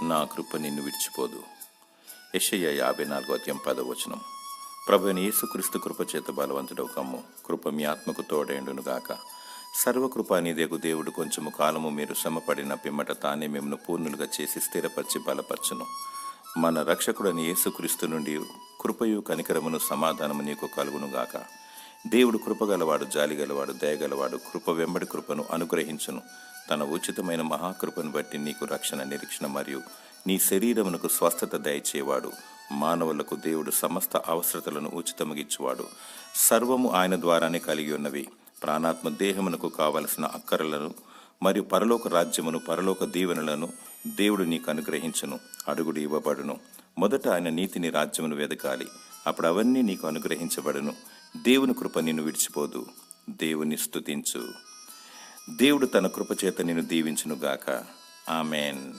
నా కృప నిన్ను విడిచిపోదు. యెషయా 54:10. ప్రభువైన యేసుక్రీస్తు కృపచేత బలవంతుడవు కమ్ము. కృప మీ ఆత్మకు తోడేండునుగాక. సర్వకృప నీదేగు దేవుడు కొంచెము కాలము మీరు శ్రమపడిన పిమ్మట తానే మిమ్మల్ని పూర్ణులుగా చేసి స్థిరపరిచి బలపరచును. మన రక్షకుడని యేసుక్రీస్తు నుండి కృపయు కనికరమును సమాధానము నీకు కలుగునుగాక. దేవుడు కృపగలవాడు, జాలిగలవాడు, దయగలవాడు. కృప వెంబడి కృపను అనుగ్రహించును. తన ఉచితమైన మహాకృపను బట్టి నీకు రక్షణ, నిరీక్షణ మరియు నీ శరీరమునకు స్వస్థత దయచేవాడు. మానవులకు దేవుడు సమస్త అవసరతలను ఉచితముగిచ్చువాడు. సర్వము ఆయన ద్వారానే కలిగి ఉన్నవి. ప్రాణాత్మ దేహమునకు కావలసిన అక్కరలను మరియు పరలోక రాజ్యమును, పరలోక దీవెనలను దేవుడు నీకు అనుగ్రహించును. అడుగుడు ఇవ్వబడును. మొదట ఆయన నీతిని, రాజ్యమును వెదకాలి, అప్పుడు అవన్నీ నీకు అనుగ్రహించబడును. దేవుని కృప నిన్ను విడిచిపోదు. దేవుని స్తుతించు. దేవుడు తన కృపచేత నిన్ను దీవించునుగాక. ఆమెన్.